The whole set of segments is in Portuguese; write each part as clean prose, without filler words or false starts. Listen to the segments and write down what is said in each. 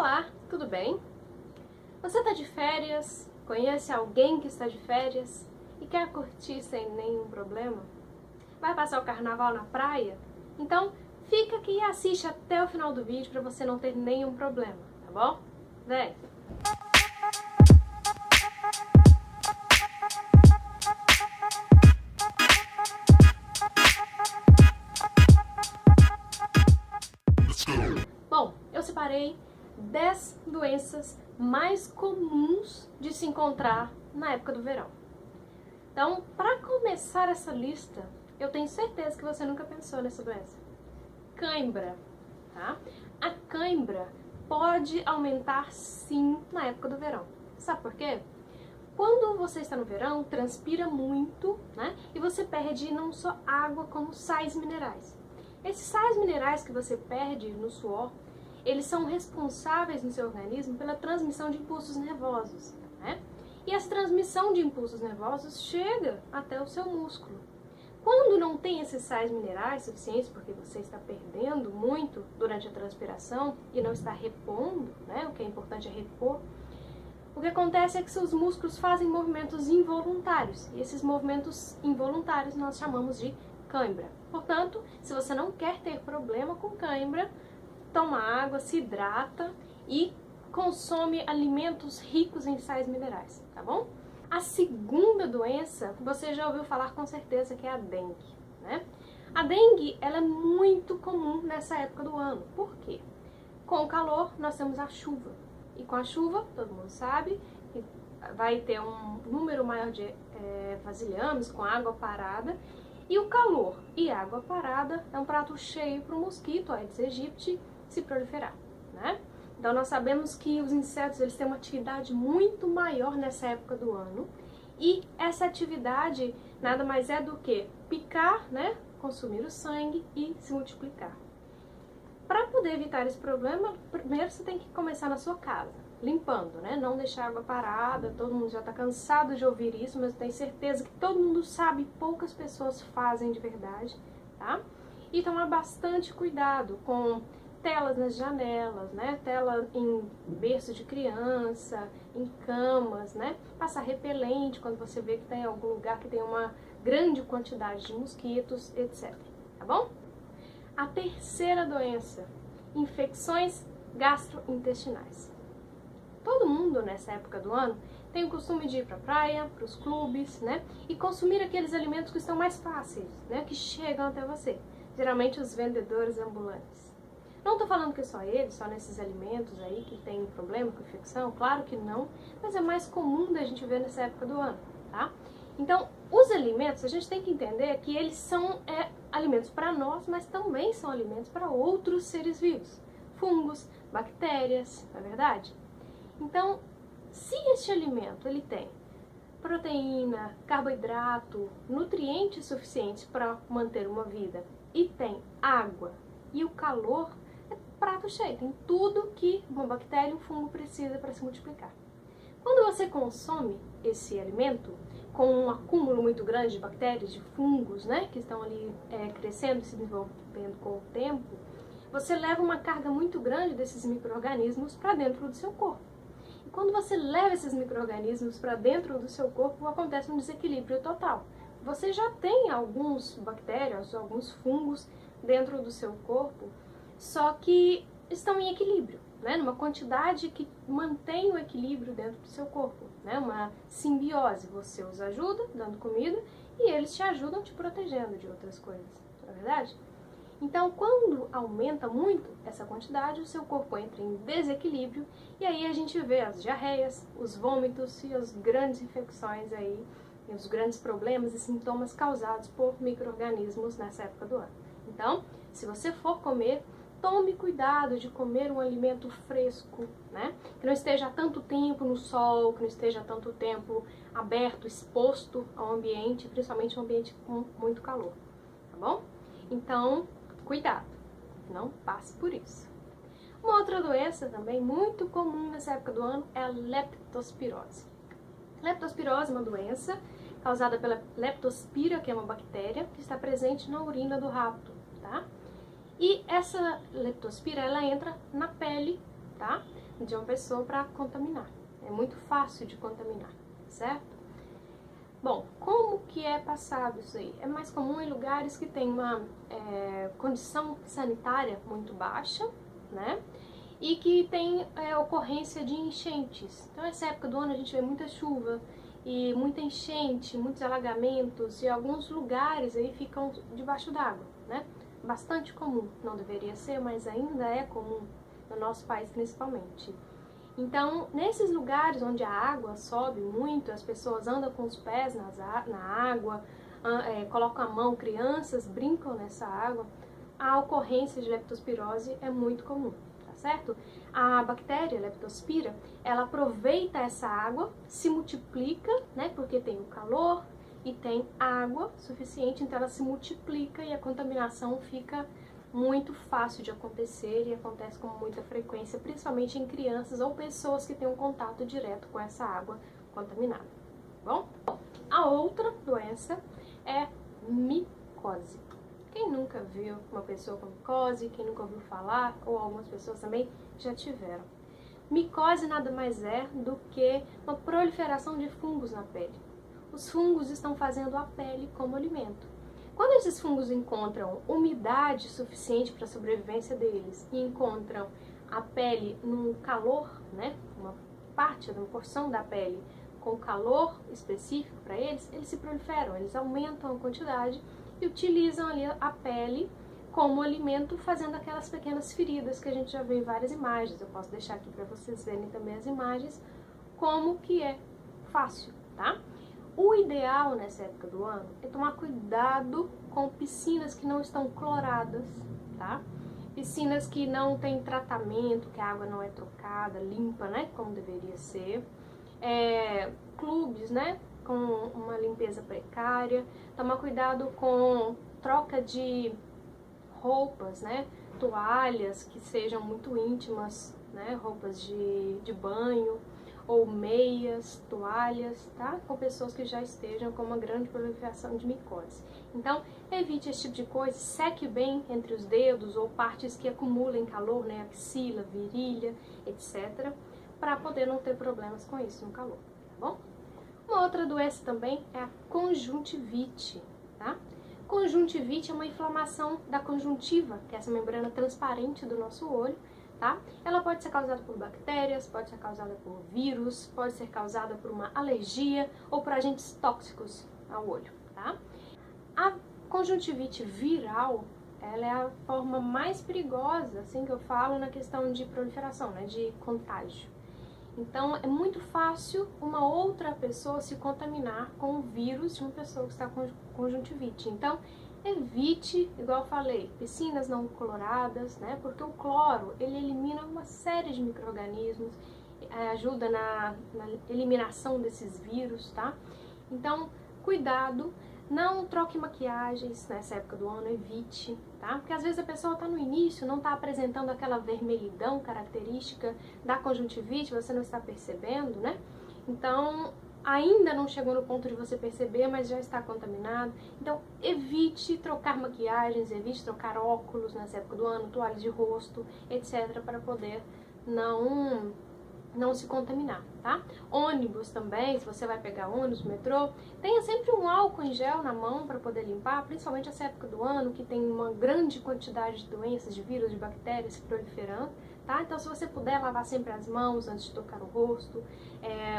Olá, tudo bem? Você está de férias? Conhece alguém que está de férias e quer curtir sem nenhum problema? Vai passar o carnaval na praia? Então fica aqui e assiste até o final do vídeo para você não ter nenhum problema, tá bom? Vem! Bom, eu separei 10 doenças mais comuns de se encontrar na época do verão. Então, para começar essa lista, eu tenho certeza que você nunca pensou nessa doença. Cãibra, tá? A cãibra pode aumentar sim na época do verão. Sabe por quê? Quando você está no verão, transpira muito, né? E você perde não só água, como sais minerais. Esses sais minerais que você perde no suor, eles são responsáveis no seu organismo pela transmissão de impulsos nervosos, né? E essa transmissão de impulsos nervosos chega até o seu músculo. Quando não tem esses sais minerais suficientes, porque você está perdendo muito durante a transpiração e não está repondo, né? O que é importante é repor. O que acontece é que seus músculos fazem movimentos involuntários, e esses movimentos involuntários nós chamamos de cãibra. Portanto, se você não quer ter problema com cãibra, toma água, se hidrata e consome alimentos ricos em sais minerais, tá bom? A segunda doença, você já ouviu falar com certeza, que é a dengue, né? A dengue, ela é muito comum nessa época do ano. Por quê? Com o calor, nós temos a chuva. E com a chuva, todo mundo sabe, que vai ter um número maior de vasilhames com água parada. E o calor e água parada é um prato cheio para o mosquito Aedes aegypti se proliferar, né? Então nós sabemos que os insetos eles têm uma atividade muito maior nessa época do ano. E essa atividade nada mais é do que picar, né? Consumir o sangue e se multiplicar. Para poder evitar esse problema, primeiro você tem que começar na sua casa, limpando, né? Não deixar água parada, todo mundo já está cansado de ouvir isso, mas eu tenho certeza que todo mundo sabe, poucas pessoas fazem de verdade, tá? E tomar bastante cuidado com telas nas janelas, né? Tela em berço de criança, em camas, né? Passar repelente quando você vê que tem algum lugar que tem uma grande quantidade de mosquitos, etc. Tá bom? A terceira doença, infecções gastrointestinais. Todo mundo nessa época do ano tem o costume de ir para a praia, para os clubes, né? E consumir aqueles alimentos que estão mais fáceis, né? Que chegam até você. Geralmente os vendedores ambulantes. Não estou falando que é só eles, só nesses alimentos aí que tem problema com infecção, claro que não, mas é mais comum da gente ver nessa época do ano, tá? Então, os alimentos, a gente tem que entender que eles são alimentos para nós, mas também são alimentos para outros seres vivos. Fungos, bactérias, não é verdade? Então, se este alimento ele tem proteína, carboidrato, nutrientes suficientes para manter uma vida e tem água e o calor, é prato cheio, tem tudo que uma bactéria e um fungo precisa para se multiplicar. Quando você consome esse alimento com um acúmulo muito grande de bactérias, de fungos, né, que estão ali crescendo, se desenvolvendo com o tempo, você leva uma carga muito grande desses micro-organismos para dentro do seu corpo. E quando você leva esses micro-organismos para dentro do seu corpo, acontece um desequilíbrio total. Você já tem alguns bactérias, alguns fungos dentro do seu corpo, só que estão em equilíbrio, né? Numa quantidade que mantém o equilíbrio dentro do seu corpo, né? Uma simbiose, você os ajuda dando comida e eles te ajudam te protegendo de outras coisas, não é verdade? Então, quando aumenta muito essa quantidade, o seu corpo entra em desequilíbrio e aí a gente vê as diarreias, os vômitos e as grandes infecções aí, e os grandes problemas e sintomas causados por micro-organismos nessa época do ano. Então, se você for comer, tome cuidado de comer um alimento fresco, né? Que não esteja há tanto tempo no sol, que não esteja há tanto tempo aberto, exposto ao ambiente, principalmente um ambiente com muito calor, tá bom? Então, cuidado, não passe por isso. Uma outra doença também muito comum nessa época do ano é a leptospirose. Leptospirose é uma doença causada pela leptospira, que é uma bactéria que está presente na urina do rato, tá? E essa leptospira, ela entra na pele, tá? de uma pessoa para contaminar. É muito fácil de contaminar, certo? Bom, como que é passado isso aí? É mais comum em lugares que tem uma condição sanitária muito baixa, né? E que tem ocorrência de enchentes. Então, essa época do ano a gente vê muita chuva e muita enchente, muitos alagamentos, e alguns lugares aí ficam debaixo d'água, né? Bastante comum, não deveria ser, mas ainda é comum no nosso país principalmente. Então, nesses lugares onde a água sobe muito, as pessoas andam com os pés na água, colocam a mão, crianças brincam nessa água, a ocorrência de leptospirose é muito comum, tá certo? A bactéria Leptospira, ela aproveita essa água, se multiplica, né, porque tem o calor e tem água suficiente, então ela se multiplica e a contaminação fica muito fácil de acontecer e acontece com muita frequência, principalmente em crianças ou pessoas que têm um contato direto com essa água contaminada. Bom, a outra doença é micose. Quem nunca viu uma pessoa com micose, quem nunca ouviu falar, ou algumas pessoas também já tiveram. Micose nada mais é do que uma proliferação de fungos na pele. Os fungos estão fazendo a pele como alimento. Quando esses fungos encontram umidade suficiente para a sobrevivência deles e encontram a pele num calor, né, uma parte, uma porção da pele com calor específico para eles, eles se proliferam, eles aumentam a quantidade e utilizam ali a pele como alimento, fazendo aquelas pequenas feridas que a gente já vê em várias imagens. Eu posso deixar aqui para vocês verem também as imagens, como que é fácil, tá? O ideal nessa época do ano é tomar cuidado com piscinas que não estão cloradas, tá? Piscinas que não tem tratamento, que a água não é trocada, limpa, né? Como deveria ser. Clubes, né? Com uma limpeza precária. Tomar cuidado com troca de roupas, né? Toalhas que sejam muito íntimas, né? Roupas de banho, ou meias, toalhas, tá? Com pessoas que já estejam com uma grande proliferação de micose. Então, evite esse tipo de coisa, seque bem entre os dedos ou partes que acumulem calor, né? Axila, virilha, etc., para poder não ter problemas com isso no calor, tá bom? Uma outra doença também é a conjuntivite, tá? Conjuntivite é uma inflamação da conjuntiva, que é essa membrana transparente do nosso olho, tá? Ela pode ser causada por bactérias, pode ser causada por vírus, pode ser causada por uma alergia ou por agentes tóxicos ao olho, tá? A conjuntivite viral, ela é a forma mais perigosa, assim que eu falo, na questão de proliferação, né, de contágio. Então, é muito fácil uma outra pessoa se contaminar com o vírus de uma pessoa que está com conjuntivite. Então, evite, igual eu falei, piscinas não cloradas, né? Porque o cloro, ele elimina uma série de micro-organismos, ajuda na eliminação desses vírus, tá? Então, cuidado, não troque maquiagens nessa época do ano, evite, tá? Porque às vezes a pessoa está no início, não está apresentando aquela vermelhidão característica da conjuntivite, você não está percebendo, né? Então, ainda não chegou no ponto de você perceber, mas já está contaminado. Então, evite trocar maquiagens, evite trocar óculos nessa época do ano, toalhas de rosto, etc., para poder não se contaminar, tá? Ônibus também, se você vai pegar ônibus, metrô, tenha sempre um álcool em gel na mão para poder limpar, principalmente essa época do ano, que tem uma grande quantidade de doenças, de vírus, de bactérias se proliferando, tá? Então, se você puder, lavar sempre as mãos antes de tocar o rosto,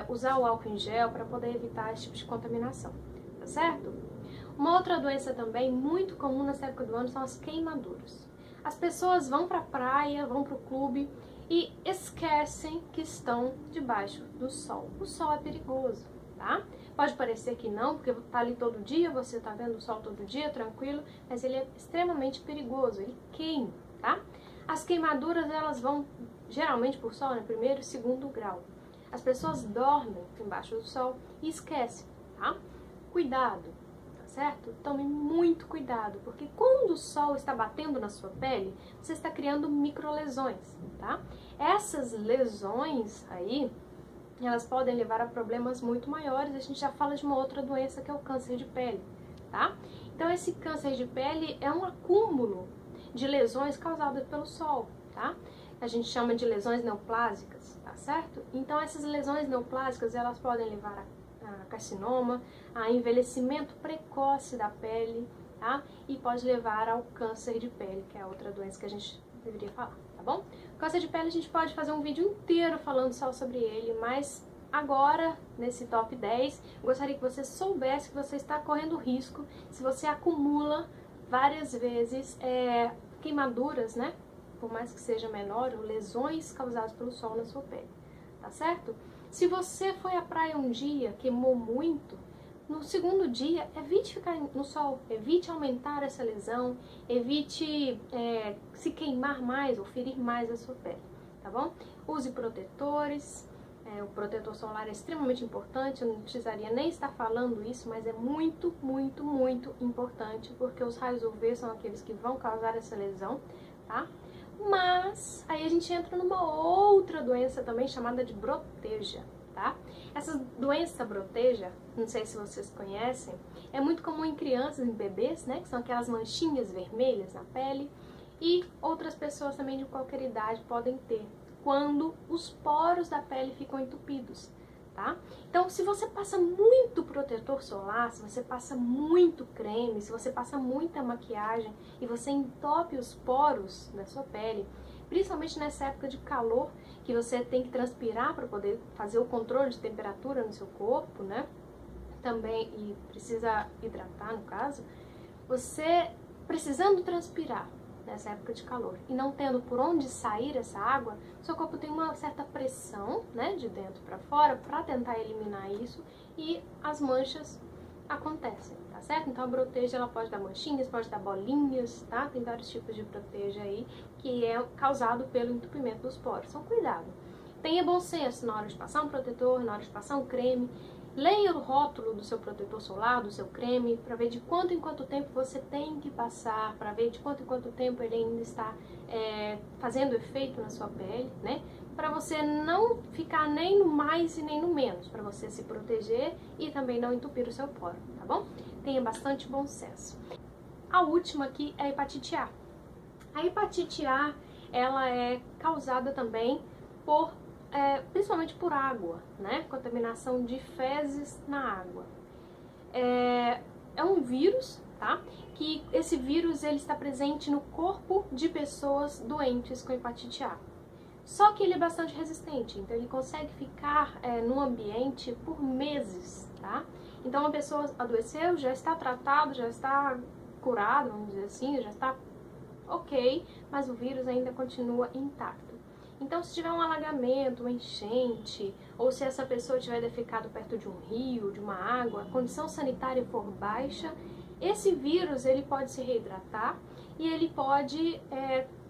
usar o álcool em gel para poder evitar esse tipo de contaminação, tá certo? Uma outra doença também muito comum nessa época do ano são as queimaduras. As pessoas vão para a praia, vão para o clube e esquecem que estão debaixo do sol. O sol é perigoso, tá? Pode parecer que não, porque tá ali todo dia, você tá vendo o sol todo dia, tranquilo, mas ele é extremamente perigoso, ele queima, tá? As queimaduras, elas vão geralmente por sol, né? Primeiro e segundo grau. As pessoas dormem embaixo do sol e esquecem, tá? Cuidado, tá certo? Tome muito cuidado, porque quando o sol está batendo na sua pele, você está criando microlesões, tá? Essas lesões aí, elas podem levar a problemas muito maiores. A gente já fala de uma outra doença que é o câncer de pele, tá? Então, esse câncer de pele é um acúmulo de lesões causadas pelo sol, tá? a gente chama de lesões neoplásicas, tá certo? Então essas lesões neoplásicas, elas podem levar a carcinoma, a envelhecimento precoce da pele, tá? E pode levar ao câncer de pele, que é outra doença que a gente deveria falar, tá bom? Câncer de pele a gente pode fazer um vídeo inteiro falando só sobre ele, mas agora, nesse top 10, gostaria que você soubesse que você está correndo risco se você acumula várias vezes queimaduras, né? Por mais que seja menor, ou lesões causadas pelo sol na sua pele, tá certo? Se você foi à praia um dia, queimou muito, no segundo dia, evite ficar no sol, evite aumentar essa lesão, evite se queimar mais ou ferir mais a sua pele, tá bom? Use protetores, o protetor solar é extremamente importante, eu não precisaria nem estar falando isso, mas é muito, muito, muito importante, porque os raios UV são aqueles que vão causar essa lesão, tá? Mas aí a gente entra numa outra doença também chamada de broteja, tá? Essa doença broteja, não sei se vocês conhecem, é muito comum em crianças, em bebês, né? Que são aquelas manchinhas vermelhas na pele, e outras pessoas também de qualquer idade podem ter, quando os poros da pele ficam entupidos, tá? Então, se você passa muito protetor solar, se você passa muito creme, se você passa muita maquiagem e você entope os poros da sua pele, principalmente nessa época de calor, que você tem que transpirar para poder fazer o controle de temperatura no seu corpo, né? Também, e precisa hidratar, no caso, você precisando transpirar nessa época de calor e não tendo por onde sair essa água, seu corpo tem uma certa pressão, né, de dentro para fora para tentar eliminar isso, e as manchas acontecem, tá certo? Então a broteja, ela pode dar manchinhas, pode dar bolinhas, tá? Tem vários tipos de broteja aí que é causado pelo entupimento dos poros. Então cuidado. Tenha bom senso na hora de passar um protetor, na hora de passar um creme. Leia o rótulo do seu protetor solar, do seu creme, para ver de quanto em quanto tempo você tem que passar, para ver de quanto em quanto tempo ele ainda está fazendo efeito na sua pele, né? Para você não ficar nem no mais e nem no menos, para você se proteger e também não entupir o seu poro, tá bom? Tenha bastante bom senso. A última aqui é a hepatite A. A hepatite A, ela é causada também por principalmente por água, né? Contaminação de fezes na água. É um vírus, tá? Que esse vírus ele está presente no corpo de pessoas doentes com hepatite A. Só que ele é bastante resistente, então ele consegue ficar no ambiente por meses, tá? Então uma pessoa adoeceu, já está tratado, já está curado, vamos dizer assim, já está ok, mas o vírus ainda continua intacto. Então, se tiver um alagamento, uma enchente, ou se essa pessoa tiver defecado perto de um rio, de uma água, a condição sanitária for baixa, esse vírus ele pode se reidratar e ele pode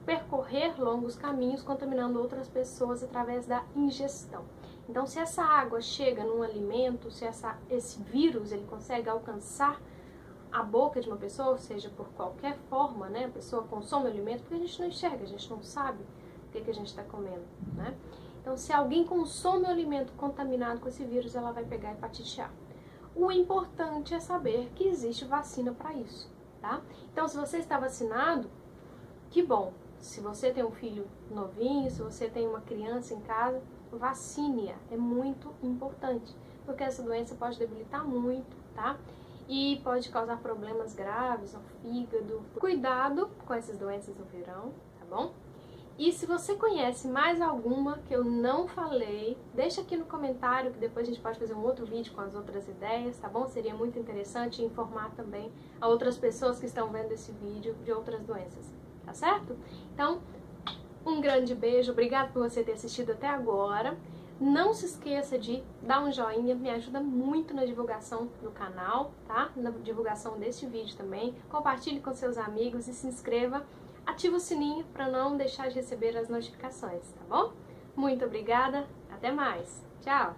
percorrer longos caminhos contaminando outras pessoas através da ingestão. Então, se essa água chega num alimento, se esse vírus ele consegue alcançar a boca de uma pessoa, ou seja, por qualquer forma, né, a pessoa consome o alimento, porque a gente não enxerga, a gente não sabe o que a gente está comendo, né? Então, se alguém consome o alimento contaminado com esse vírus, ela vai pegar hepatite A. O importante é saber que existe vacina para isso, tá? Então, se você está vacinado, que bom. Se você tem um filho novinho, se você tem uma criança em casa, vacine-a. É muito importante, porque essa doença pode debilitar muito, tá? E pode causar problemas graves ao fígado. Cuidado com essas doenças no verão, tá bom? E se você conhece mais alguma que eu não falei, deixa aqui no comentário que depois a gente pode fazer um outro vídeo com as outras ideias, tá bom? Seria muito interessante informar também a outras pessoas que estão vendo esse vídeo de outras doenças, tá certo? Então, um grande beijo, obrigado por você ter assistido até agora. Não se esqueça de dar um joinha, me ajuda muito na divulgação do canal, tá? Na divulgação deste vídeo também. Compartilhe com seus amigos e se inscreva. Ativa o sininho para não deixar de receber as notificações, tá bom? Muito obrigada, até mais. Tchau!